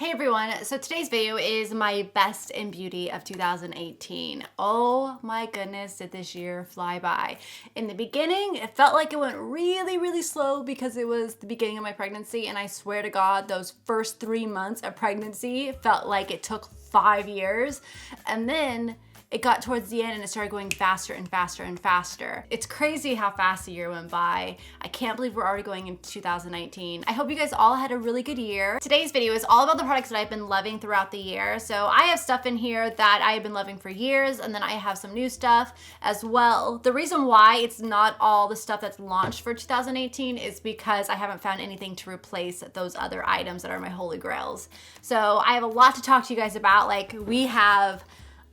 Hey everyone, so today's video is my best in beauty of 2018. Oh my goodness, did this year fly by. In the beginning, it felt like it went really slow because it was the beginning of my pregnancy, and I swear to God, those first 3 months of pregnancy felt like it took 5 years. And then it got towards the end and it started going faster and faster and faster. It's crazy how fast the year went by. I can't believe we're already going into 2019. I hope you guys all had a really good year. Today's video is all about the products that I've been loving throughout the year. So I have stuff in here that I have been loving for years, and then I have some new stuff as well. The reason why it's not all the stuff that's launched for 2018 is because I haven't found anything to replace those other items that are my holy grails. So I have a lot to talk to you guys about. Like, we have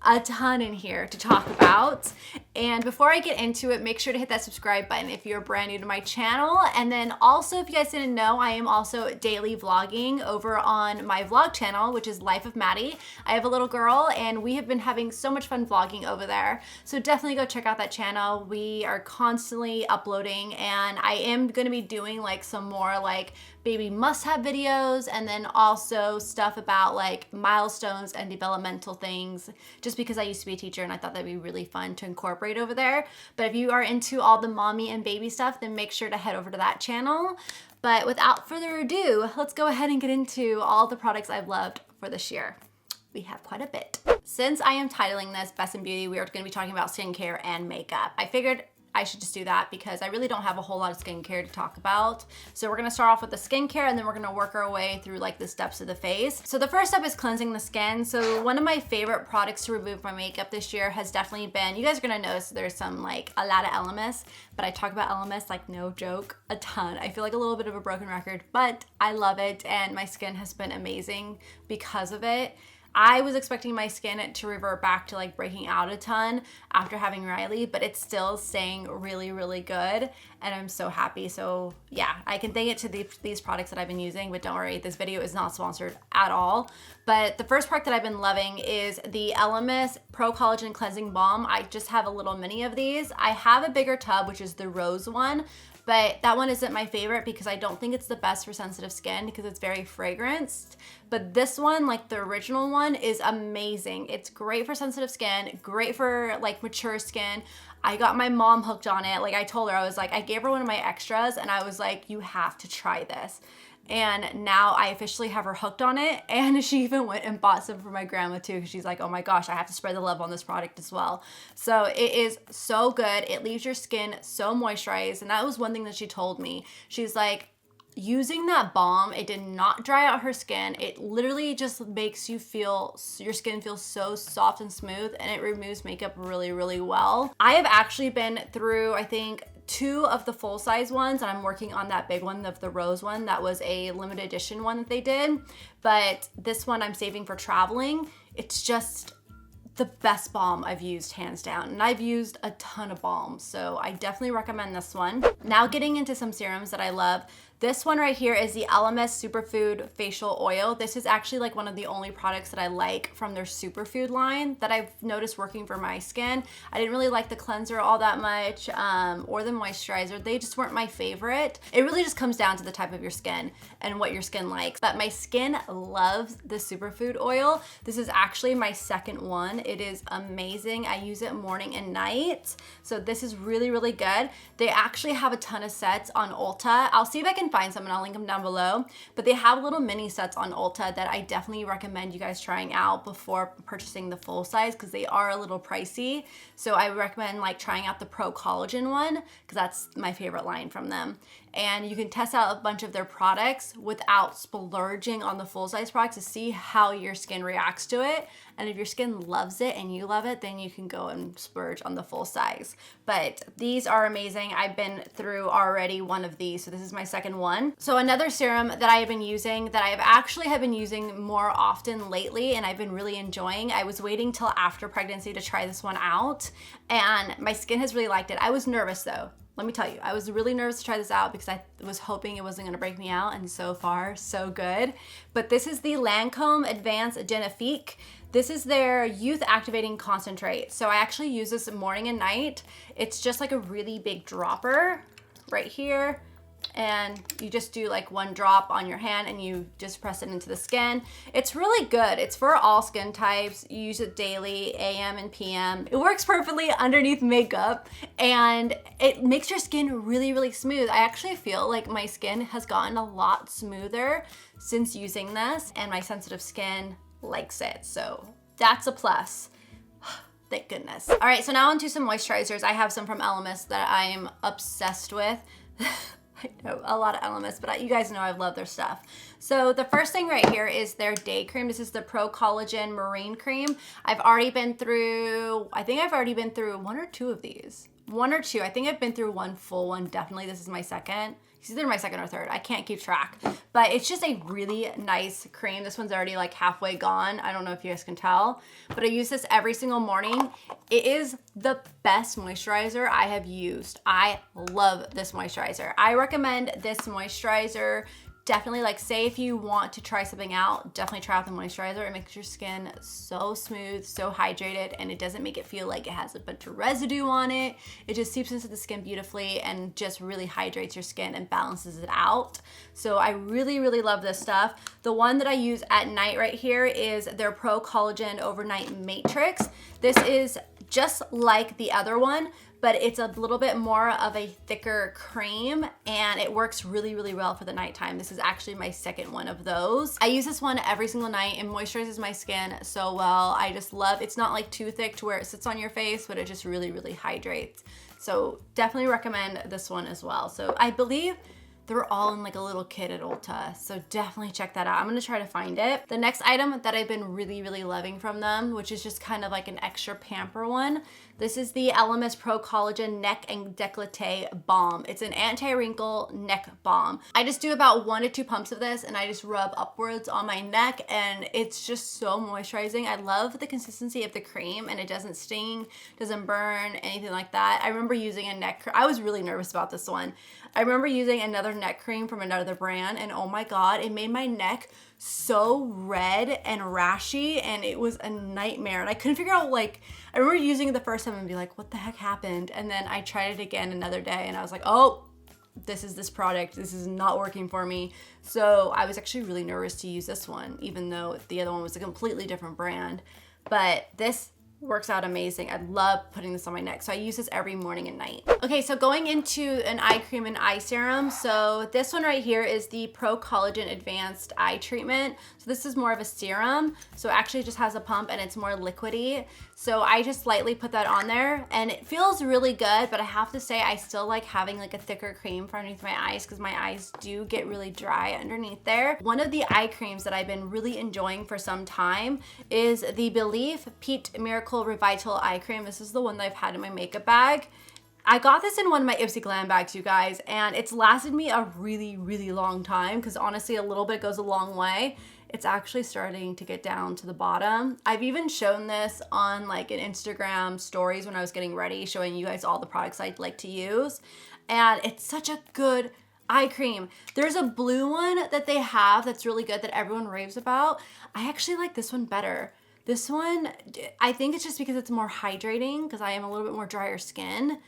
a ton in here to talk about. And before I get into it, make sure to hit that subscribe button if you're brand new to my channel. And then also, if you guys didn't know, I am also daily vlogging over on my vlog channel, which is Life of Maddie. I have a little girl and we have been having so much fun vlogging over there. So definitely go check out that channel. We are constantly uploading, and I am gonna be doing like some more like baby must-have videos, and then also stuff about like milestones and developmental things, just because I used to be a teacher and I thought that'd be really fun to incorporate over there. But if you are into all the mommy and baby stuff, then make sure to head over to that channel. But without further ado, let's go ahead and get into all the products I've loved for this year. We have quite a bit. Since I am titling this Best in Beauty, we are gonna be talking about skincare and makeup. I figured I should just do that because I really don't have a whole lot of skincare to talk about. So we're gonna start off with the skincare, and then we're gonna work our way through like the steps of the face. So the first step is cleansing the skin. So one of my favorite products to remove my makeup this year has definitely been, you guys are gonna notice there's some like a lot of elements, but I talk about elements like no joke a ton. I feel like a little bit of a broken record, but I love it and my skin has been amazing because of it. I was expecting my skin to revert back to like breaking out a ton after having Riley, but it's still staying really good, and I'm so happy. So yeah, I can thank it to these products that I've been using, but don't worry, this video is not sponsored at all. But the first product that I've been loving is the Elemis Pro Collagen Cleansing Balm. I just have a little mini of these. I have a bigger tub, which is the rose one, but that one isn't my favorite because I don't think it's the best for sensitive skin because it's very fragranced. But this one, like the original one, is amazing. It's great for sensitive skin, great for like mature skin. I got my mom hooked on it. Like I told her, I was like, I gave her one of my extras and I was like, you have to try this. And now I officially have her hooked on it, and she even went and bought some for my grandma too, because she's like, oh my gosh, I have to spread the love on this product as well. So it is so good. It leaves your skin so moisturized, and that was one thing that she told me. She's like, using that balm, it did not dry out her skin. It literally just makes you feel, your skin feels so soft and smooth, and it removes makeup really well. I have actually been through, I think, 2 of the full-size ones, and I'm working on that big one of the rose one. That was a limited edition one that they did, but this one I'm saving for traveling. It's just the best balm I've used, hands down, and I've used a ton of balms, so I definitely recommend this one. Now getting into some serums that I love. This one right here is the Elemis Superfood Facial Oil. This is actually like one of the only products that I like from their superfood line that I've noticed working for my skin. I didn't really like the cleanser all that much, or the moisturizer. They just weren't my favorite. It really just comes down to the type of your skin and what your skin likes. But my skin loves the superfood oil. This is actually my second one. It is amazing. I use it morning and night. So this is really good. They actually have a ton of sets on Ulta. I'll see if I can find some and I'll link them down below, but they have little mini sets on Ulta that I definitely recommend you guys trying out before purchasing the full size, because they are a little pricey. So I recommend like trying out the Pro Collagen one, because that's my favorite line from them. And you can test out a bunch of their products without splurging on the full size products to see how your skin reacts to it. And if your skin loves it and you love it, then you can go and splurge on the full size. But these are amazing. I've been through already one of these, so this is my second one. So another serum that I have been using, that I've actually been using more often lately, and I've been really enjoying. I was waiting till after pregnancy to try this one out, and my skin has really liked it. I was nervous though. Let me tell you, I was really nervous to try this out because I was hoping it wasn't gonna break me out, and so far, so good. But this is the Lancome Advanced Genifique. This is their Youth Activating Concentrate. So I actually use this morning and night. It's just like a really big dropper right here. and you just do like one drop on your hand and you just press it into the skin. It's really good. It's for all skin types. You use it daily, AM and PM. It works perfectly underneath makeup and it makes your skin really, really smooth. I actually feel like my skin has gotten a lot smoother since using this, and my sensitive skin likes it. So that's a plus. Thank goodness. All right, so now onto some moisturizers. I have some from Elemis that I am obsessed with. I know a lot of Elemis, but you guys know I love their stuff. So the first thing right here is their day cream. This is the Pro Collagen Marine Cream. I've already been through, I think I've already been through one or two of these. One or two. I think I've been through one full one. Definitely this is my second. It's either my second or third. I can't keep track. But it's just a really nice cream. This one's already like halfway gone. I don't know if you guys can tell. But I use this every single morning. It is the best moisturizer I have used. I love this moisturizer. I recommend this moisturizer. Definitely, like, say if you want to try something out, definitely try out the moisturizer. It makes your skin so smooth, so hydrated, and it doesn't make it feel like it has a bunch of residue on it. It just seeps into the skin beautifully and just really hydrates your skin and balances it out. So I really, really love this stuff. The one that I use at night right here is their Pro Collagen Overnight Matrix. This is just like the other one, but it's a little bit more of a thicker cream and it works really, really well for the nighttime. This is actually my second one of those. I use this one every single night and moisturizes my skin so well. I just love, it's not like too thick to where it sits on your face, but it just really, really hydrates. So definitely recommend this one as well. So I believe they're all in like a little kit at Ulta. So definitely check that out. I'm gonna try to find it. The next item that I've been really, really loving from them, which is just kind of like an extra pamper one. This is the Elemis Pro Collagen Neck and Décolleté Balm. It's an anti-wrinkle neck balm. I just do about 1 to 2 pumps of this and I just rub upwards on my neck and it's just so moisturizing. I love the consistency of the cream and it doesn't sting, doesn't burn, anything like that. I remember using a neck cream. I was really nervous about this one. I remember using another neck cream from another brand and oh my God, it made my neck so red and rashy and it was a nightmare. And I couldn't figure out, like, I remember using it the first time and be like, what the heck happened? And then I tried it again another day and I was like, oh, this is this product. This is not working for me. So I was actually really nervous to use this one, even though the other one was a completely different brand. But this works out amazing. I love putting this on my neck. So I use this every morning and night. Okay, so going into an eye cream and eye serum. So this one right here is the Pro Collagen Advanced Eye Treatment. So this is more of a serum. So it actually just has a pump and it's more liquidy. So I just lightly put that on there and it feels really good, but I have to say I still like having like a thicker cream for underneath my eyes because my eyes do get really dry underneath there. One of the eye creams that I've been really enjoying for some time is the Belief Pete Miracle Revital Eye Cream. This is the one that I've had in my makeup bag. I got this in one of my Ipsy Glam bags, you guys, and it's lasted me a really, really long time because honestly, a little bit goes a long way. It's actually starting to get down to the bottom. I've even shown this on like an Instagram stories when I was getting ready, showing you guys all the products I'd like to use. And it's such a good eye cream. There's a blue one that they have that's really good that everyone raves about. I actually like this one better. This one, I think it's just because it's more hydrating because I am a little bit more drier skin.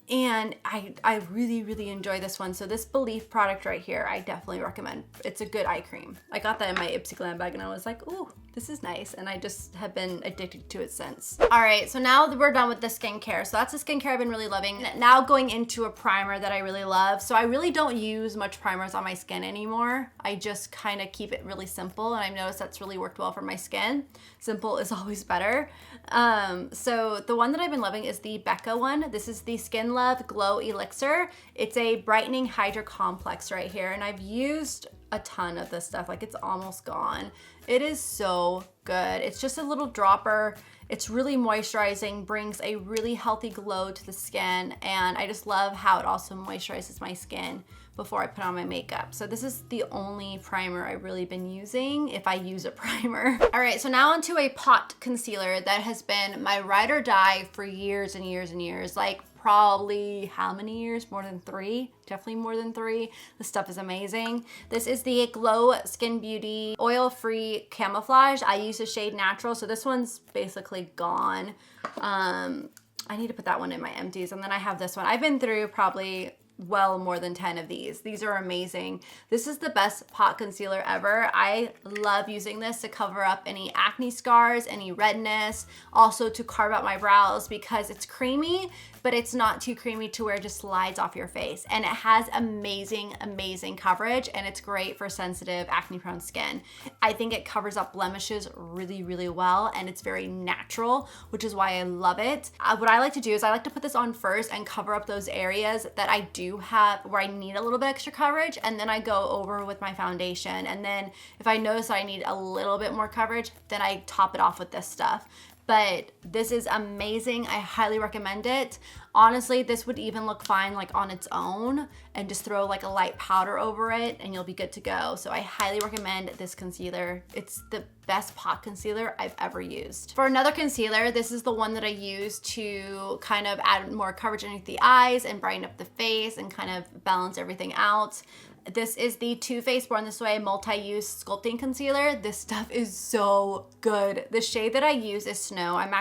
And I really, really enjoy this one. So this Belief product right here, I definitely recommend. It's a good eye cream. I got that in my Ipsy Glam bag and I was like, ooh, this is nice. And I just have been addicted to it since. All right, so now that we're done with the skincare. So that's the skincare I've been really loving. Now going into a primer that I really love. So I really don't use much primers on my skin anymore. I just kind of keep it really simple. And I've noticed that's really worked well for my skin. Simple is always better. So the one that I've been loving is the Becca one. This is the Skin Love Glow Elixir. It's a brightening hydra complex right here. And I've used a ton of this stuff. Like it's almost gone. It is so good. It's just a little dropper. It's really moisturizing, brings a really healthy glow to the skin. And I just love how it also moisturizes my skin before I put on my makeup. So this is the only primer I've really been using, if I use a primer. All right, so now onto a pot concealer that has been my ride or die for years and years and years. Like probably how many years? More than 3, definitely more than 3. This stuff is amazing. This is the Glow Skin Beauty Oil-Free Camouflage. I use the shade Natural, so this one's basically gone. I need to put that one in my empties, and then I have this one. I've been through probably well more than 10 of these. These are amazing. This is the best pot concealer ever. I love using this to cover up any acne scars, any redness, also to carve out my brows because it's creamy, but it's not too creamy to where it just slides off your face. And it has amazing, amazing coverage, and it's great for sensitive, acne-prone skin. I think it covers up blemishes really, really well, and it's very natural, which is why I love it. What I like to do is I like to put this on first and cover up those areas that I do have where I need a little bit extra coverage, and then I go over with my foundation. And then if I notice that I need a little bit more coverage, then I top it off with this stuff. But this is amazing. I highly recommend it. Honestly, this would even look fine like on its own, and just throw like a light powder over it and you'll be good to go. So I highly recommend this concealer. It's the best pot concealer I've ever used. For another concealer, this is the one that I use to kind of add more coverage underneath the eyes and brighten up the face and kind of balance everything out. This is the Too Faced Born This Way Multi-Use Sculpting Concealer. This stuff is so good. The shade that I use is Snow. I'm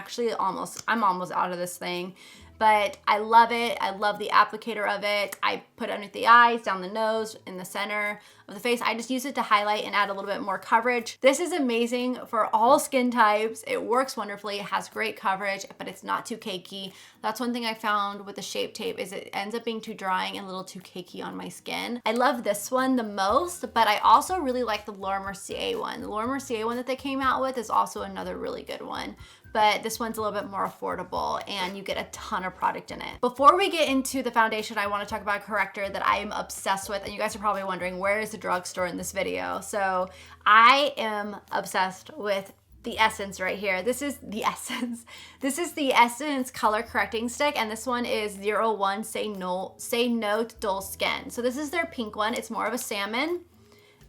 almost out of this thing, but I love it. I love the applicator of it. I put it underneath the eyes, down the nose, in the center of the face. I just use it to highlight and add a little bit more coverage. This is amazing for all skin types. It works wonderfully. It has great coverage, but it's not too cakey. That's one thing I found with the Shape Tape is it ends up being too drying and a little too cakey on my skin. I love this one the most, but I also really like the Laura Mercier one. The Laura Mercier one that they came out with is also another really good one. But this one's a little bit more affordable and you get a ton of product in it. Before we get into the foundation, I want to talk about a corrector that I am obsessed with, and you guys are probably wondering, where is the Drugstore in this video? So I am obsessed with the Essence right here. This is the Essence. This is the Essence Color Correcting Stick, and this one is 01 Say No to Dull Skin. So this is their pink one. It's more of a salmon,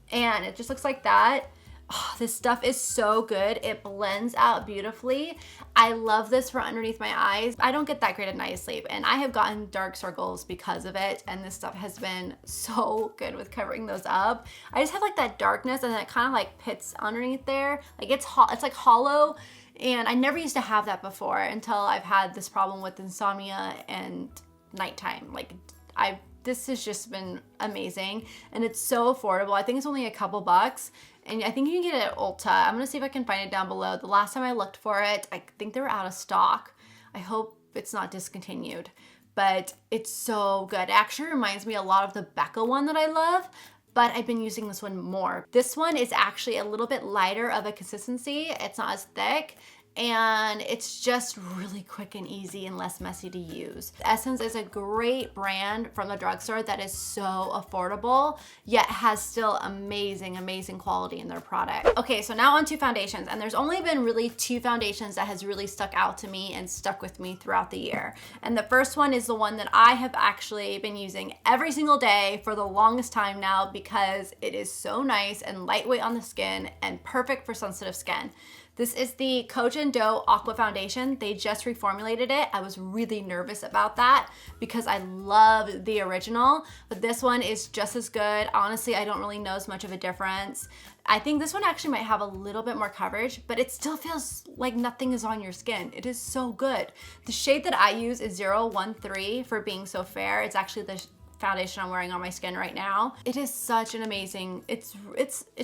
and it just looks like that. Oh, this stuff is so good. It blends out beautifully. I love this for underneath my eyes. I don't get that great at night sleep, and I have gotten dark circles because of it, and this stuff has been so good with covering those up. I just have like that darkness, and then it kind of like pits underneath there. Like it's like hollow, and I never used to have that before until I've had this problem with insomnia and nighttime. This has just been amazing, and it's so affordable. I think it's only a couple bucks, and I think you can get it at Ulta. I'm gonna see if I can find it down below. The last time I looked for it, I think they were out of stock. I hope it's not discontinued, but it's so good. It actually reminds me a lot of the Becca one that I love, but I've been using this one more. This one is actually a little bit lighter of a consistency. It's not as thick, and it's just really quick and easy and less messy to use. Essence is a great brand from the drugstore that is so affordable, yet has still amazing, amazing quality in their product. Okay, so now on to foundations, and there's only been really 2 foundations that has really stuck out to me and stuck with me throughout the year. And the first one is the one that I have actually been using every single day for the longest time now because it is so nice and lightweight on the skin and perfect for sensitive skin. This is the Coach & Dough Aqua Foundation. They just reformulated it. I was really nervous about that because I love the original, but this one is just as good. Honestly, I don't really know as much of a difference. I think this one actually might have a little bit more coverage, but it still feels like nothing is on your skin. It is so good. The shade that I use is 013 for being so fair. It's actually the foundation I'm wearing on my skin right now. It is such an amazing, it's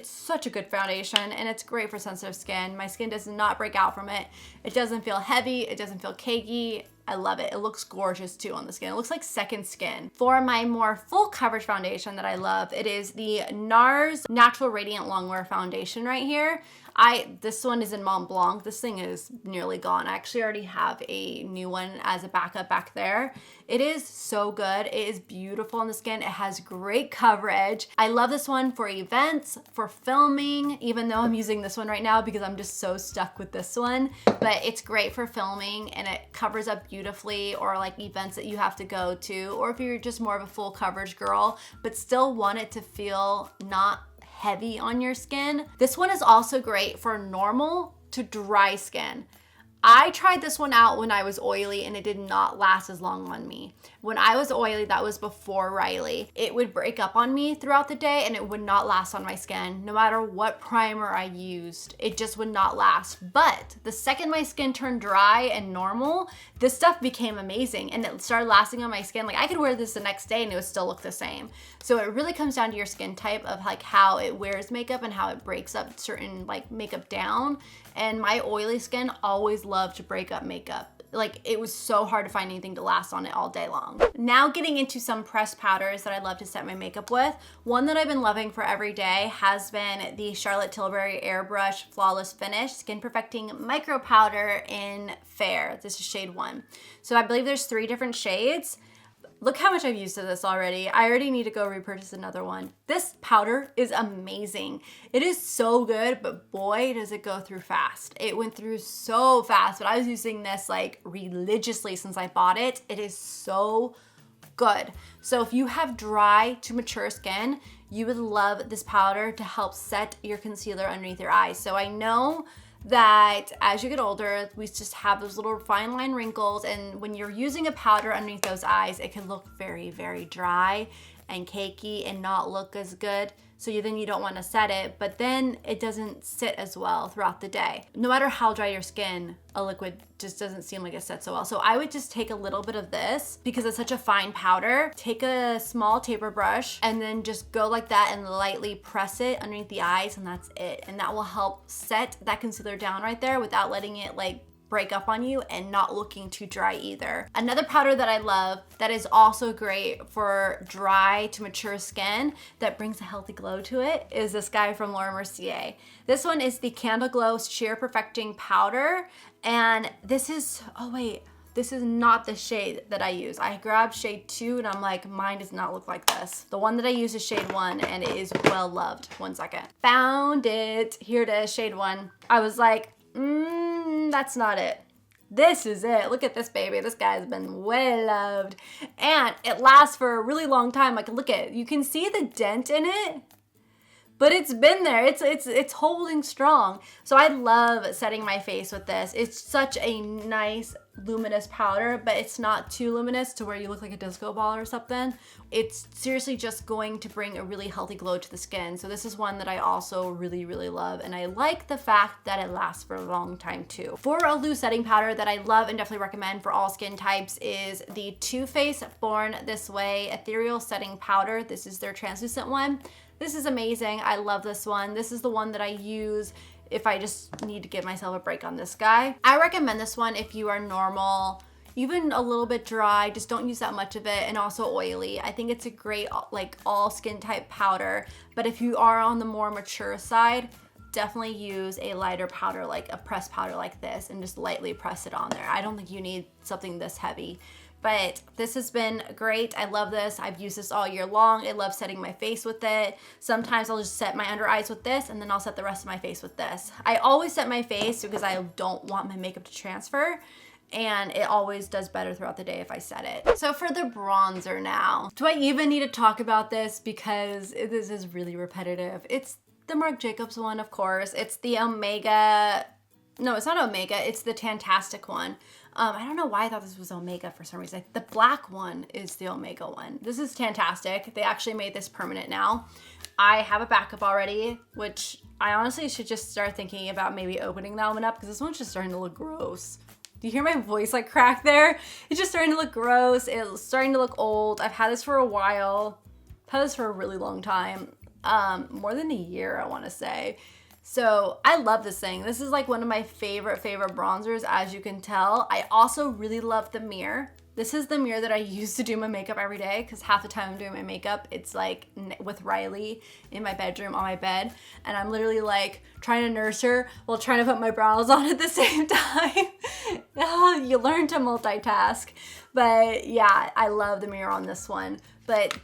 such a good foundation, and it's great for sensitive skin. My skin does not break out from it. It doesn't feel heavy. It doesn't feel cakey. I love it. It looks gorgeous too on the skin. It looks like second skin. For my more full coverage foundation that I love, it is the NARS Natural Radiant Longwear Foundation right here. This one is in Mont Blanc. This thing is nearly gone. I actually already have a new one as a backup back there. It is so good. It is beautiful on the skin. It has great coverage. I love this one for events, for filming, even though I'm using this one right now because I'm just so stuck with this one. But it's great for filming, and it covers up beautifully, or like events that you have to go to, or if you're just more of a full coverage girl, but still want it to feel not heavy on your skin. This one is also great for normal to dry skin. I tried this one out when I was oily and it did not last as long on me. When I was oily, that was before Riley, it would break up on me throughout the day and it would not last on my skin. No matter what primer I used, it just would not last. But the second my skin turned dry and normal, this stuff became amazing and it started lasting on my skin. Like I could wear this the next day and it would still look the same. So it really comes down to your skin type of like how it wears makeup and how it breaks up certain like makeup down. And my oily skin always loved to break up makeup. Like it was so hard to find anything to last on it all day long. Now getting into some pressed powders that I love to set my makeup with. One that I've been loving for every day has been the Charlotte Tilbury Airbrush Flawless Finish Skin Perfecting Micro Powder in Fair. This is shade 1. So I believe there's 3 different shades. Look how much I've used of this already. I already need to go repurchase another one. This powder is amazing. It is so good, but boy, does it go through fast. It went through so fast, but I was using this like religiously since I bought it. It is so good. So if you have dry to mature skin, you would love this powder to help set your concealer underneath your eyes. So I know that as you get older, we just have those little fine line wrinkles, and when you're using a powder underneath those eyes, it can look very, very dry and cakey and not look as good. So then you don't want to set it, but then it doesn't sit as well throughout the day. No matter how dry your skin, a liquid just doesn't seem like it sets so well. So I would just take a little bit of this because it's such a fine powder. Take a small taper brush and then just go like that and lightly press it underneath the eyes, and that's it. And that will help set that concealer down right there without letting it like break up on you and not looking too dry either. Another powder that I love that is also great for dry to mature skin that brings a healthy glow to it is this guy from Laura Mercier. This one is the Candle Glow Sheer Perfecting Powder, and this is, oh wait, this is not the shade that I use. I grabbed shade 2 and I'm like, mine does not look like this. The one that I use is shade 1 and it is well loved. One second. Found it. Here it is, shade 1. I was like, that's not it. This is it. Look at this baby. This guy's been well loved. And it lasts for a really long time. Like look at it. You can see the dent in it, but it's been there. It's holding strong. So I love setting my face with this. It's such a nice luminous powder, but it's not too luminous to where you look like a disco ball or something. It's seriously just going to bring a really healthy glow to the skin. So this is one that I also really, really love. And I like the fact that it lasts for a long time too. For a loose setting powder that I love and definitely recommend for all skin types is the Too Faced Born This Way Ethereal Setting Powder. This is their translucent one. This is amazing. I love this one. This is the one that I use if I just need to give myself a break on this guy. I recommend this one if you are normal, even a little bit dry, just don't use that much of it, and also oily. I think it's a great like all skin type powder, but if you are on the more mature side, definitely use a lighter powder, like a pressed powder like this, and just lightly press it on there. I don't think you need something this heavy. But this has been great. I love this. I've used this all year long. I love setting my face with it. Sometimes I'll just set my under eyes with this, and then I'll set the rest of my face with this. I always set my face because I don't want my makeup to transfer, and it always does better throughout the day if I set it. So for the bronzer now, do I even need to talk about this because this is really repetitive? It's the Marc Jacobs one, of course. It's the Omega. No, it's not Omega. It's the Tantastic one. I don't know why I thought this was Omega for some reason. The black one is the Omega one. This is Tantastic. They actually made this permanent now. I have a backup already, which I honestly should just start thinking about maybe opening that one up because this one's just starting to look gross. Do you hear my voice like crack there? It's just starting to look gross. It's starting to look old. I've had this for a while. I've had this for a really long time. More than a year, I want to say. So I love this thing. This is like one of my favorite bronzers, as you can tell. I also really love the mirror. This is the mirror that I use to do my makeup every day because half the time I'm doing my makeup, it's like with Riley in my bedroom on my bed. And I'm literally like trying to nurse her while trying to put my brows on at the same time. You learn to multitask. But yeah, I love the mirror on this one. But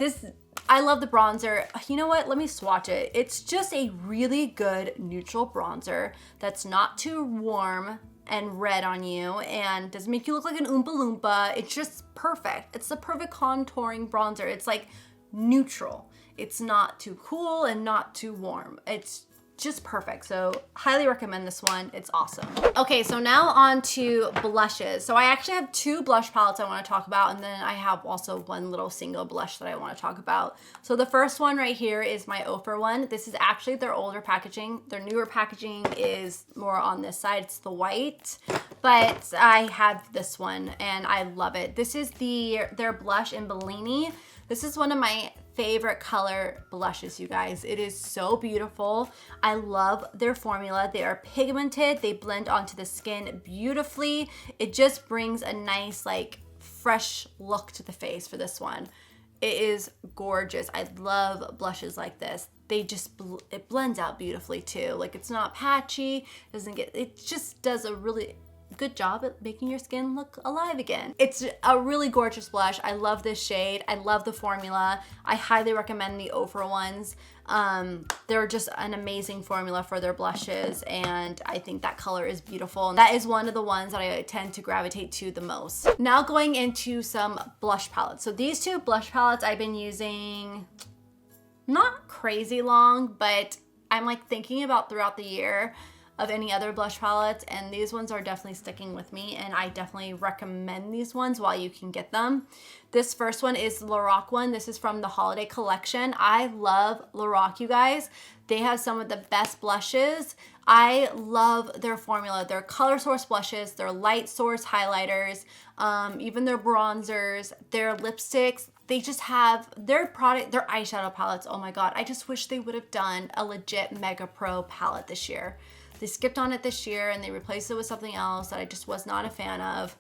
I love the bronzer. You know what? Let me swatch it. It's just a really good neutral bronzer that's not too warm and red on you and doesn't make you look like an Oompa Loompa. It's just perfect. It's the perfect contouring bronzer. It's like neutral. It's not too cool and not too warm. It's just perfect. So highly recommend this one. It's awesome. Okay, so now on to blushes. So I actually have 2 blush palettes I want to talk about, and then I have also one little single blush that I want to talk about. So the first one right here is my Ophir one. This is actually their older packaging. Their newer packaging is more on this side. It's the white, but I have this one and I love it. This is their blush in Bellini. This is one of my favorite color blushes, you guys. It is so beautiful. I love their formula. They are pigmented. They blend onto the skin beautifully. It just brings a nice, like, fresh look to the face for this one. It is gorgeous. I love blushes like this. They just, it blends out beautifully too. Like, it's not patchy, it just does a really good job at making your skin look alive again. It's a really gorgeous blush. I love this shade. I love the formula. I highly recommend the Ophir ones. They're just an amazing formula for their blushes, and I think that color is beautiful. That is one of the ones that I tend to gravitate to the most. Now going into some blush palettes. So these 2 blush palettes I've been using not crazy long, but I'm like thinking about throughout the year of any other blush palettes, and these ones are definitely sticking with me, and I definitely recommend these ones while you can get them. This first one is the Lorac one. This is from the holiday collection. I love Lorac, you guys. They have some of the best blushes. I love their formula, their color source blushes, their light source highlighters, even their bronzers, their lipsticks. They just have their product, their eyeshadow palettes. Oh my God, I just wish they would have done a legit Mega Pro palette this year. They skipped on it this year and they replaced it with something else that I just was not a fan of.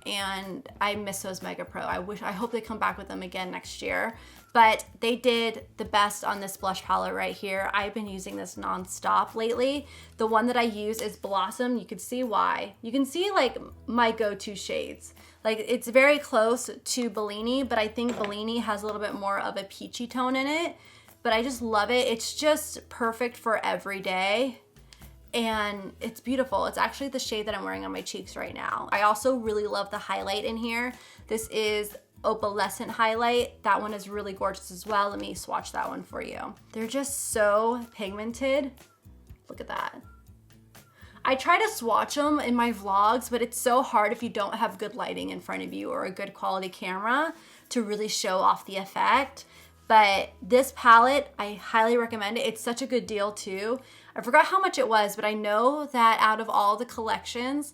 And I miss those Mega Pro. I hope they come back with them again next year. But they did the best on this blush palette right here. I've been using this nonstop lately. The one that I use is Blossom. You can see why. You can see like my go-to shades. Like, it's very close to Bellini, but I think Bellini has a little bit more of a peachy tone in it. But I just love it. It's just perfect for every day. And it's beautiful. It's actually the shade that I'm wearing on my cheeks right now. I also really love the highlight in here. This is Opalescent highlight. That one is really gorgeous as well. Let me swatch that one for you. They're just so pigmented. Look at that. I try to swatch them in my vlogs, but it's so hard if you don't have good lighting in front of you or a good quality camera to really show off the effect. But this palette, I highly recommend it. It's such a good deal too. I forgot how much it was, but I know that out of all the collections,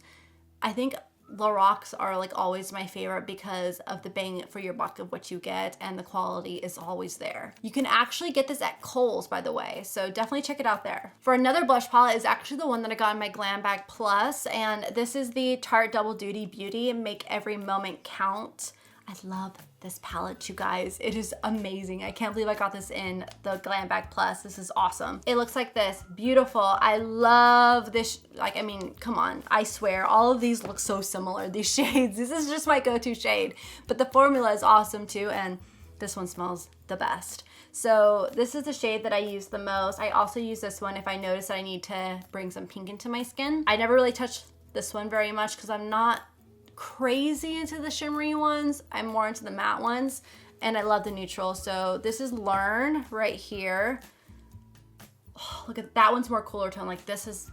I think Loracs are like always my favorite because of the bang for your buck of what you get, and the quality is always there. You can actually get this at Kohl's, by the way, so definitely check it out there. For another blush palette is actually the one that I got in my Glam Bag Plus, and this is the Tarte Double Duty Beauty Make Every Moment Count. I love this palette, you guys. It is amazing. I can't believe I got this in the Glam Bag Plus. This is awesome. It looks like this. Beautiful. I love this. Like, I mean, come on. I swear, all of these look so similar, these shades. This is just my go-to shade. But the formula is awesome too, and this one smells the best. So this is the shade that I use the most. I also use this one if I notice that I need to bring some pink into my skin. I never really touch this one very much because I'm not crazy into the shimmery ones. I'm more into the matte ones, and I love the neutral. So this is Learn right here. Oh, look at that one's more cooler tone. Like, this is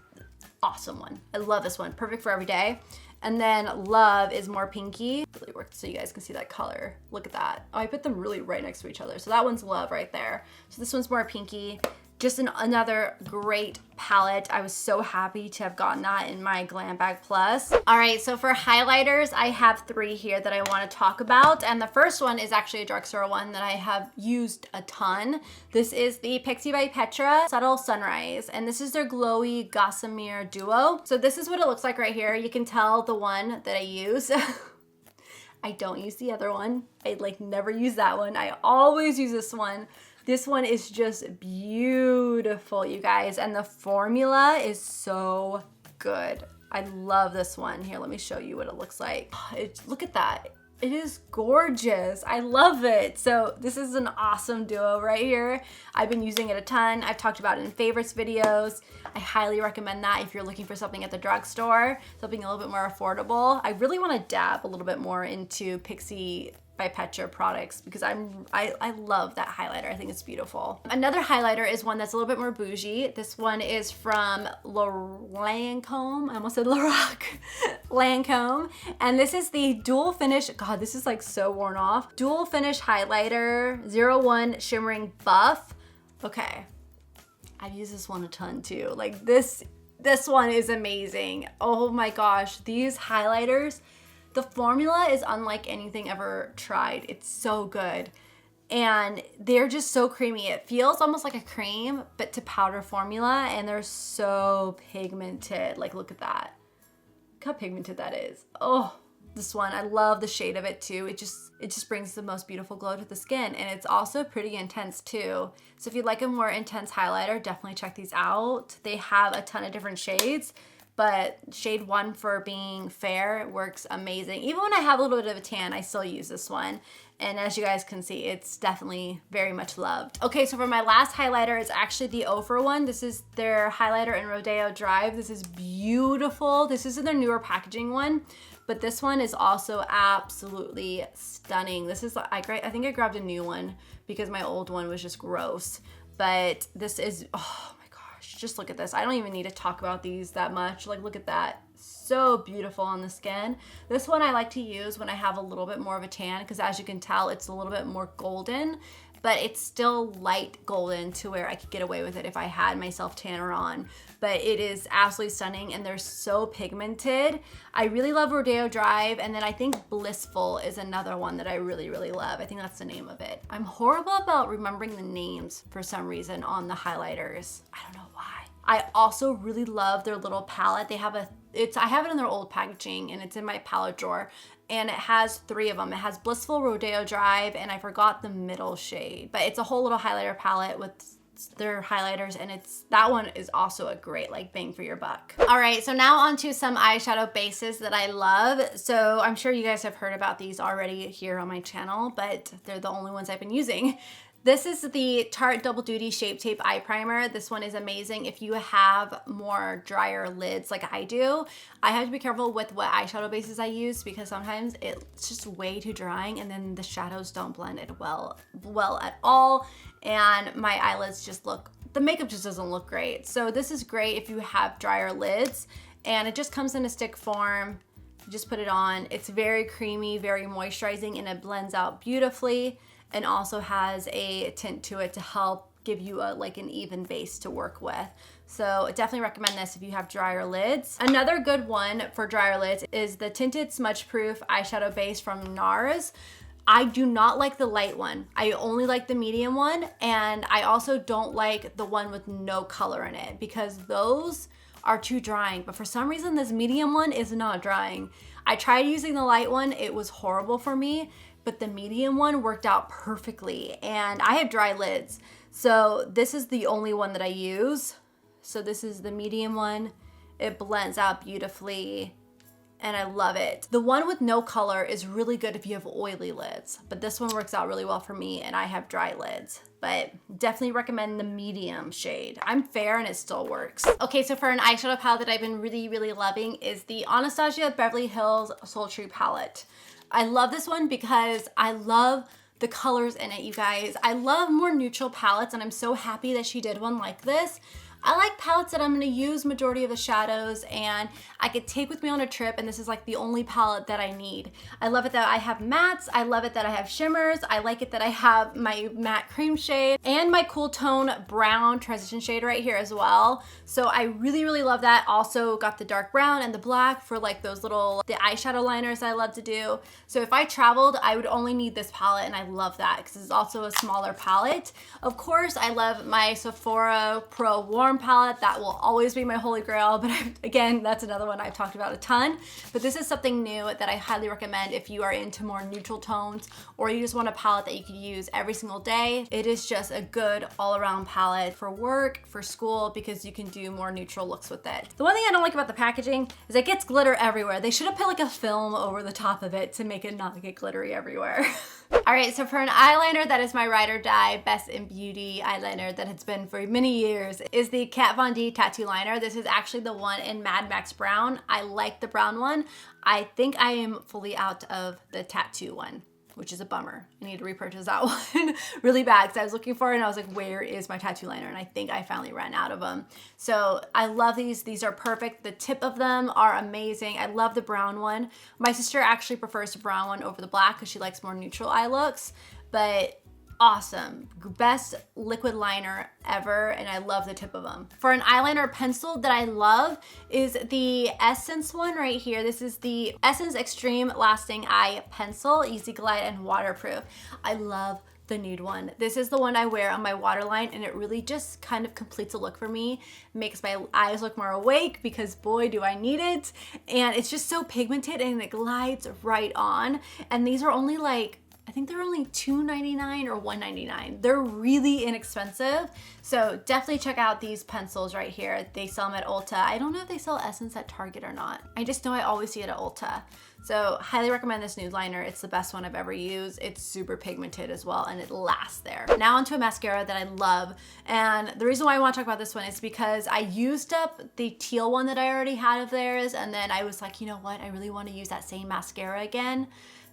awesome one. I love this one. Perfect for every day. And then Love is more pinky. Really worked so you guys can see that color. Look at that. Oh, I put them really right next to each other. So that one's Love right there. So this one's more pinky. Just another great palette. I was so happy to have gotten that in my Glam Bag Plus. All right, so for highlighters, I have 3 here that I want to talk about. And the first one is actually a Drugstore one that I have used a ton. This is the Pixi by Petra Subtle Sunrise. And this is their Glowy Gossamer Duo. So this is what it looks like right here. You can tell the one that I use. I don't use the other one. I like never use that one. I always use this one. This one is just beautiful, you guys, and the formula is so good. I love this one. Here, let me show you what it looks like. Look at that. It is gorgeous. I love it. So this is an awesome duo right here. I've been using it a ton. I've talked about it in favorites videos. I highly recommend that if you're looking for something at the drugstore, something a little bit more affordable. I really want to dab a little bit more into Pixi by Petra products because I love that highlighter. I think it's beautiful. Another highlighter is one that's a little bit more bougie. This one is from Lancome. I almost said Lorac. Lancome. And this is the dual finish. God, this is like so worn off. Dual finish highlighter 01 shimmering buff. Okay. I've used this one a ton too. Like this one is amazing. Oh my gosh. These highlighters, the formula is unlike anything ever tried. It's so good. And they're just so creamy. It feels almost like a cream, but to powder formula. And they're so pigmented. Like, look at that. Look how pigmented that is. Oh, this one, I love the shade of it too. It just brings the most beautiful glow to the skin. And it's also pretty intense too. So if you'd like a more intense highlighter, definitely check these out. They have a ton of different shades. But shade 1 for being fair works amazing. Even when I have a little bit of a tan, I still use this one. And as you guys can see, it's definitely very much loved. Okay, so for my last highlighter, it's actually the Ophir one. This is their highlighter in Rodeo Drive. This is beautiful. This is their newer packaging one, but this one is also absolutely stunning. This is, I think I grabbed a new one because my old one was just gross. But this is, oh, just look at this. I don't even need to talk about these that much. Like, look at that. So beautiful on the skin. This one I like to use when I have a little bit more of a tan because as you can tell, it's a little bit more golden, but it's still light golden to where I could get away with it if I had my self tanner on. But it is absolutely stunning and they're so pigmented. I really love Rodeo Drive, and then I think Blissful is another one that I really, really love. I think that's the name of it. I'm horrible about remembering the names for some reason on the highlighters. I don't know why. I also really love their little palette. They have I have it in their old packaging and it's in my palette drawer, and it has 3 of them. It has Blissful, Rodeo Drive, and I forgot the middle shade, but it's a whole little highlighter palette with their highlighters, and that one is also a great like bang for your buck. All right, so now on to some eyeshadow bases that I love. So I'm sure you guys have heard about these already here on my channel, but they're the only ones I've been using. This is the Tarte Double Duty Shape Tape Eye Primer. This one is amazing if you have more drier lids like I do. I have to be careful with what eyeshadow bases I use because sometimes it's just way too drying and then the shadows don't blend it well at all. And my eyelids just the makeup just doesn't look great. So this is great if you have drier lids, and it just comes in a stick form. You just put it on. It's very creamy, very moisturizing, and it blends out beautifully, and also has a tint to it to help give you like an even base to work with. So definitely recommend this if you have drier lids. Another good one for drier lids is the Tinted Smudge Proof Eyeshadow Base from NARS. I do not like the light one. I only like the medium one, and I also don't like the one with no color in it because those are too drying. But for some reason, this medium one is not drying. I tried using the light one. It was horrible for me, but the medium one worked out perfectly, and I have dry lids. So this is the only one that I use. So this is the medium one. It blends out beautifully, and I love it. The one with no color is really good if you have oily lids, but this one works out really well for me, and I have dry lids. But definitely recommend the medium shade. I'm fair and it still works. Okay, so for an eyeshadow palette that I've been really, really loving is the Anastasia Beverly Hills Sultry palette. I love this one because I love the colors in it, you guys. I love more neutral palettes, and I'm so happy that she did one like this. I like palettes that I'm gonna use majority of the shadows and I could take with me on a trip, and this is like the only palette that I need. I love it that I have mattes, I love it that I have shimmers, I like it that I have my matte cream shade and my cool tone brown transition shade right here as well. So I really, really love that. Also got the dark brown and the black for like those little, the eyeshadow liners I love to do. So if I traveled, I would only need this palette, and I love that because it's also a smaller palette. Of course, I love my Sephora Pro Warm palette. That will always be my holy grail, but again, that's another one I've talked about a ton. But this is something new that I highly recommend if you are into more neutral tones, or you just want a palette that you could use every single day. It is just a good all-around palette for work, for school, because you can do more neutral looks with it. The one thing I don't like about the packaging is it gets glitter everywhere. They should have put like a film over the top of it to make it not get glittery everywhere. All right, so for an eyeliner that is my ride or die best in beauty eyeliner that it's been for many years is the Kat Von D Tattoo Liner. This is actually the one in Mad Max Brown. I like the brown one. I think I am fully out of the tattoo one. which is a bummer. I need to repurchase that one really bad because I was looking for it and I was like, where is my tattoo liner? And I think I finally ran out of them. So I love these. These are perfect. The tip of them are amazing. I love the brown one. My sister actually prefers the brown one over the black because she likes more neutral eye looks, but awesome. Best liquid liner ever, and I love the tip of them. For an eyeliner pencil that I love is the Essence one right here. This is the Essence Extreme Lasting Eye Pencil, Easy Glide and waterproof. I love the nude one. This is the one I wear on my waterline, and it really just kind of completes a look for me. Makes my eyes look more awake because boy do I need it. And it's just so pigmented and it glides right on. And these are only like, I think they're only $2.99 or $1.99. They're really inexpensive. So definitely check out these pencils right here. They sell them at Ulta. I don't know if they sell Essence at Target or not. I just know I always see it at Ulta. So highly recommend this nude liner. It's the best one I've ever used. It's super pigmented as well, and it lasts there. Now onto a mascara that I love. And the reason why I want to talk about this one is because I used up the teal one that I already had of theirs, and then I was like, you know what? I really want to use that same mascara again.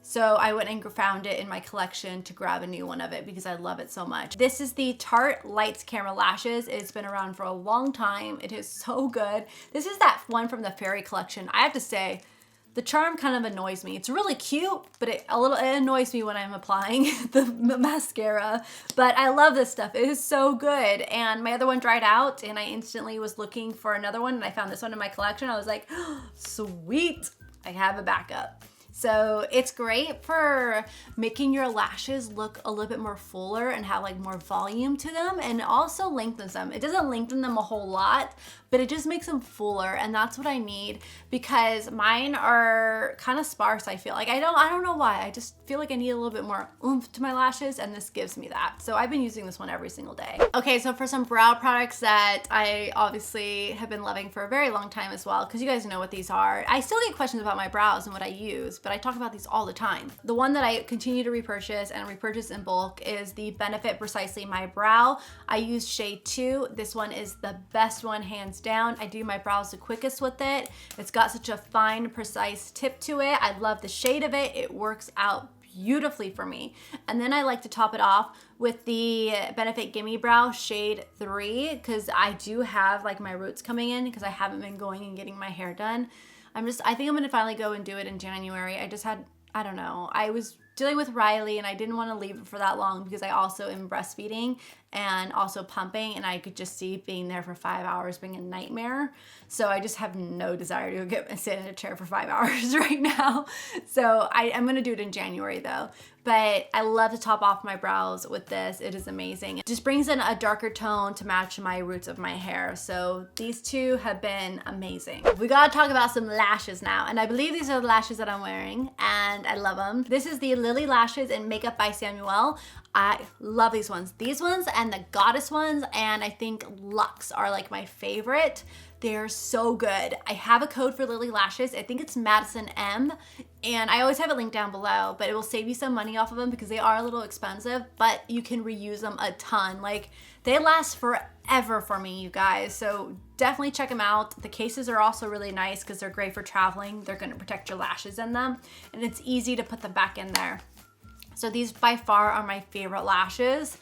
So I went and found it in my collection to grab a new one of it because I love it so much. This is the Tarte Lights Camera Lashes. It's been around for a long time. It is so good. This is that one from the Fairy collection. I have to say, the charm kind of annoys me. It's really cute, but it annoys me when I'm applying the mascara. But I love this stuff. It is so good. And my other one dried out, and I instantly was looking for another one, and I found this one in my collection. I was like, oh, sweet, I have a backup. So it's great for making your lashes look a little bit more fuller and have like more volume to them, and also lengthens them. It doesn't lengthen them a whole lot, but it just makes them fuller, and that's what I need because mine are kind of sparse. I feel like I don't know why. I just feel like I need a little bit more oomph to my lashes, and this gives me that. So I've been using this one every single day. Okay, so for some brow products that I obviously have been loving for a very long time as well, because you guys know what these are. I still get questions about my brows and what I use, but I talk about these all the time. The one that I continue to repurchase and repurchase in bulk is the Benefit Precisely My Brow. I use shade 2. This one is the best one, hands down. I do my brows the quickest with it. It's got such a fine, precise tip to it. I love the shade of it. It works out beautifully for me. And then I like to top it off with the Benefit Gimme Brow shade 3 because I do have like my roots coming in because I haven't been going and getting my hair done. I think I'm gonna finally go and do it in January. I don't know. I was dealing with Riley and I didn't want to leave it for that long because I also am breastfeeding and also pumping, and I could just see being there for 5 hours being a nightmare. So I just have no desire to go sit in a chair for 5 hours right now. So I'm gonna do it in January though. But I love to top off my brows with this. It is amazing. It just brings in a darker tone to match my roots of my hair. So these two have been amazing. We gotta talk about some lashes now. And I believe these are the lashes that I'm wearing, and I love them. This is the Lily Lashes in Makeup by Samuel. I love these ones. These ones and the Goddess ones, and I think Luxe are like my favorite. They're so good. I have a code for Lily Lashes. I think it's Madison M, and I always have it linked down below, but it will save you some money off of them because they are a little expensive, but you can reuse them a ton. Like, they last forever for me, you guys. So definitely check them out. The cases are also really nice because they're great for traveling. They're gonna protect your lashes in them, and it's easy to put them back in there. So these by far are my favorite lashes.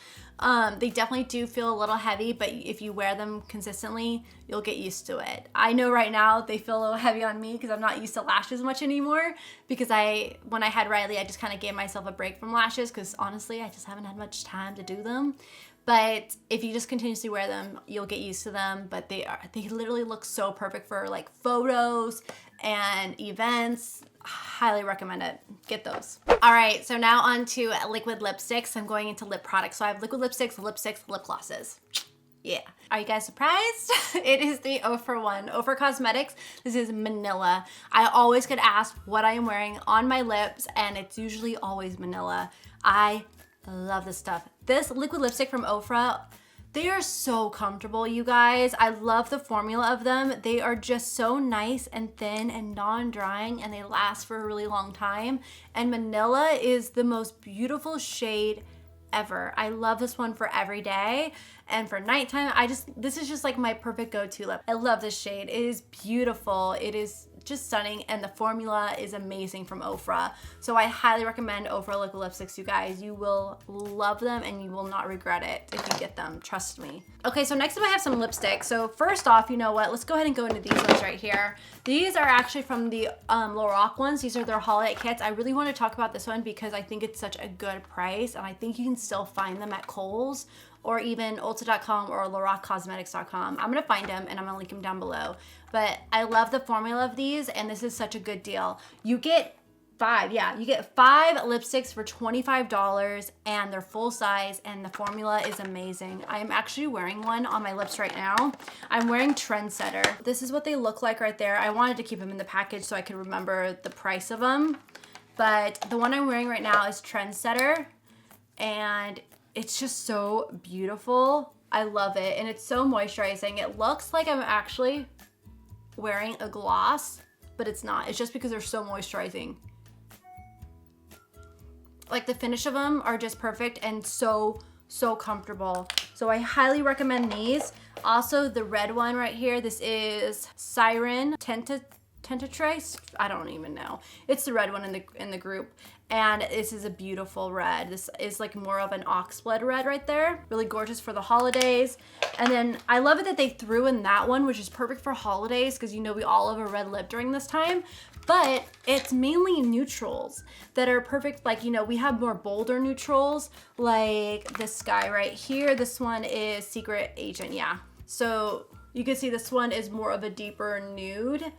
They definitely do feel a little heavy, but if you wear them consistently, you'll get used to it. I know right now they feel a little heavy on me because I'm not used to lashes much anymore, because when I had Riley, I just kind of gave myself a break from lashes because honestly, I just haven't had much time to do them. But if you just continuously wear them, you'll get used to them. But they literally look so perfect for like photos and events. Highly recommend it. Get those. All right, so now on to liquid lipsticks. I'm going into lip products. So I have liquid lipsticks, lip glosses. Yeah. Are you guys surprised? It is the Ofra one. Ofra Cosmetics. This is Manila. I always get asked what I am wearing on my lips, and it's usually always Manila. I love this stuff. This liquid lipstick from Ofra, they are so comfortable, you guys. I love the formula of them. They are just so nice and thin and non-drying, and they last for a really long time. And Manila is the most beautiful shade ever. I love this one for every day. And for nighttime, this is just like my perfect go-to lip. I love this shade. It is beautiful. It is just stunning, and the formula is amazing from Ofra. So I highly recommend Ofra liquid lipsticks, you guys. You will love them and you will not regret it if you get them, trust me. Okay, so next up I have some lipsticks. So first off, you know what, let's go ahead and go into these ones right here. These are actually from the Lorac ones. These are their holiday kits. I really want to talk about this one because I think it's such a good price, and I think you can still find them at Kohl's or even Ulta.com or LoracCosmetics.com. I'm gonna find them and I'm gonna link them down below. But I love the formula of these, and this is such a good deal. You get 5, yeah, you get 5 lipsticks for $25, and they're full size, and the formula is amazing. I'm actually wearing one on my lips right now. I'm wearing Trendsetter. This is what they look like right there. I wanted to keep them in the package so I could remember the price of them. But the one I'm wearing right now is Trendsetter, and it's just so beautiful. I love it, and it's so moisturizing. It looks like I'm actually wearing a gloss, but it's not. It's just because they're so moisturizing. Like, the finish of them are just perfect and so comfortable. So I highly recommend these. Also, the red one right here, this is Siren Tentatrace. I don't even know. It's the red one in the group, and this is a beautiful red. This is like more of an oxblood red right there. Really gorgeous for the holidays. And then I love it that they threw in that one, which is perfect for holidays because, you know, we all have a red lip during this time. But it's mainly neutrals that are perfect. Like, you know, we have more bolder neutrals like this guy right here. This one is Secret Agent, yeah. So you can see this one is more of a deeper nude.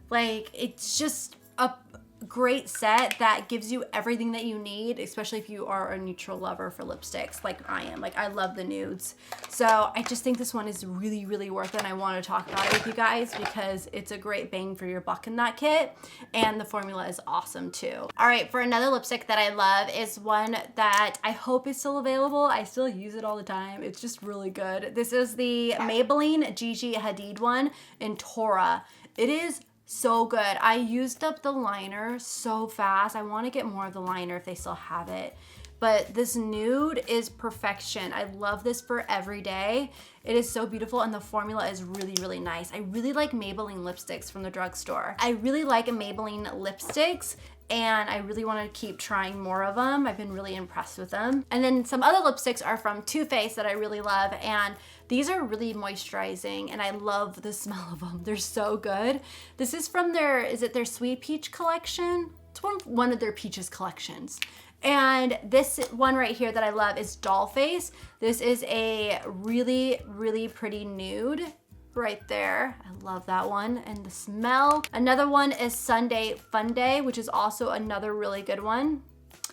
Like, it's just a great set that gives you everything that you need, especially if you are a neutral lover for lipsticks like I am. Like, I love the nudes. So I just think this one is really, really worth it, and I want to talk about it with you guys because it's a great bang for your buck in that kit, and the formula is awesome too. All right, for another lipstick that I love is one that I hope is still available. I still use it all the time. It's just really good. This is the Maybelline Gigi Hadid one in Tora. It is so good. I used up the liner so fast. I want to get more of the liner if they still have it. But this nude is perfection. I love this for every day. It is so beautiful, and the formula is really, really nice. I really like Maybelline lipsticks from the drugstore. I really like Maybelline lipsticks, and I really want to keep trying more of them. I've been really impressed with them. And then some other lipsticks are from Too Faced that I really love, and these are really moisturizing, and I love the smell of them. They're so good. This is from their, is it their Sweet Peach collection? It's one of their Peaches collections. And this one right here that I love is Dollface. This is a really, really pretty nude right there. I love that one. And the smell. Another one is Sunday Fun Day, which is also another really good one.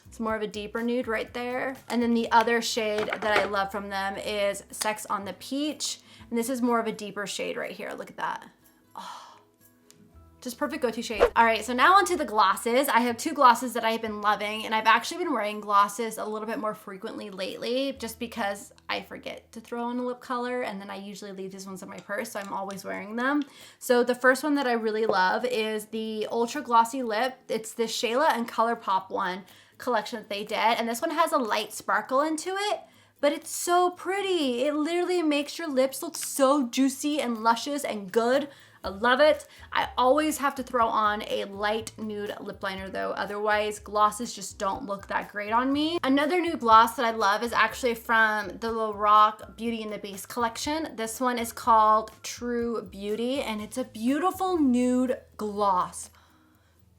It's more of a deeper nude right there. And then the other shade that I love from them is Sex on the Peach. And this is more of a deeper shade right here. Look at that. Oh, just perfect go-to shade. All right, so now onto the glosses. I have 2 glosses that I've been loving, and I've actually been wearing glosses a little bit more frequently lately just because I forget to throw on a lip color, and then I usually leave these ones in my purse, so I'm always wearing them. So the first one that I really love is the Ultra Glossy Lip. It's the Shayla and ColourPop one collection that they did, and this one has a light sparkle into it, but it's so pretty. It literally makes your lips look so juicy and luscious and good. I love it. I always have to throw on a light nude lip liner though, otherwise glosses just don't look that great on me. Another nude gloss that I love is actually from the Lorac Beauty and the Beast collection. This one is called True Beauty, and it's a beautiful nude gloss.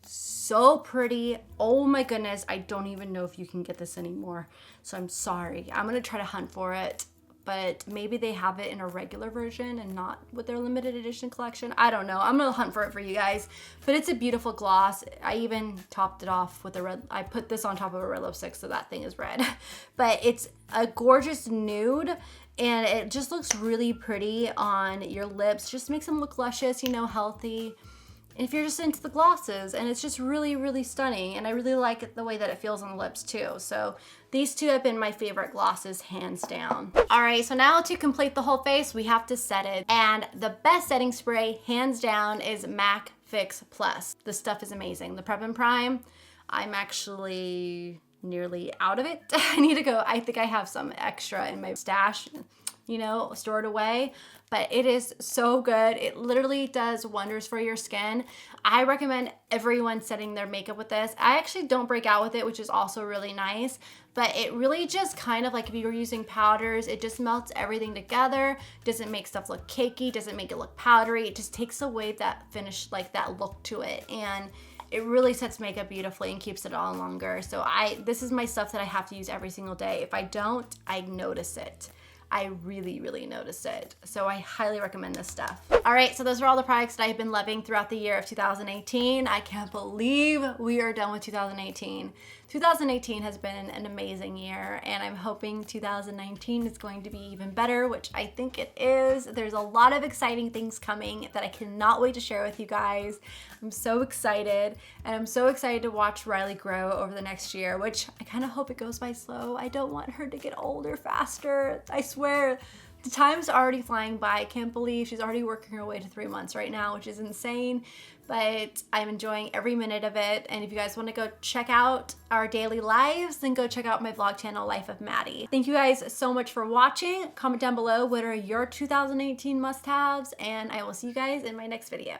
So pretty. Oh my goodness, I don't even know if you can get this anymore, so I'm sorry. I'm gonna try to hunt for it, but maybe they have it in a regular version and not with their limited edition collection. I don't know. I'm gonna hunt for it for you guys, but it's a beautiful gloss. I even topped it off with a red, I put this on top of a red lipstick, so that thing is red. But it's a gorgeous nude, and it just looks really pretty on your lips. Just makes them look luscious, you know, healthy. If you're just into the glosses, and it's just really, really stunning, and I really like the way that it feels on the lips too. So these 2 have been my favorite glosses, hands down. All right, so now to complete the whole face, we have to set it, and the best setting spray, hands down, is MAC Fix Plus. This stuff is amazing. The Prep and Prime, I'm actually nearly out of it. I need to go, I think I have some extra in my stash. you know, stored away. But it is so good. It literally does wonders for your skin. I recommend everyone setting their makeup with this. I actually don't break out with it, which is also really nice. But it really just kind of like if you were using powders, it just melts everything together. Doesn't make stuff look cakey, doesn't make it look powdery. It just takes away that finish, like that look to it. And it really sets makeup beautifully and keeps it on longer. So this is my stuff that I have to use every single day. If I don't, I notice it. I really, really notice it. So I highly recommend this stuff. All right, so those are all the products that I've been loving throughout the year of 2018. I can't believe we are done with 2018. 2018 has been an amazing year, and I'm hoping 2019 is going to be even better, which I think it is. There's a lot of exciting things coming that I cannot wait to share with you guys. I'm so excited, and I'm so excited to watch Riley grow over the next year, which I kind of hope it goes by slow. I don't want her to get older faster. I swear, the time's already flying by. I can't believe she's already working her way to 3 months right now, which is insane, but I'm enjoying every minute of it. And if you guys want to go check out our daily lives, then go check out my vlog channel, Life of Maddie. Thank you guys so much for watching. Comment down below what are your 2018 must-haves, and I will see you guys in my next video.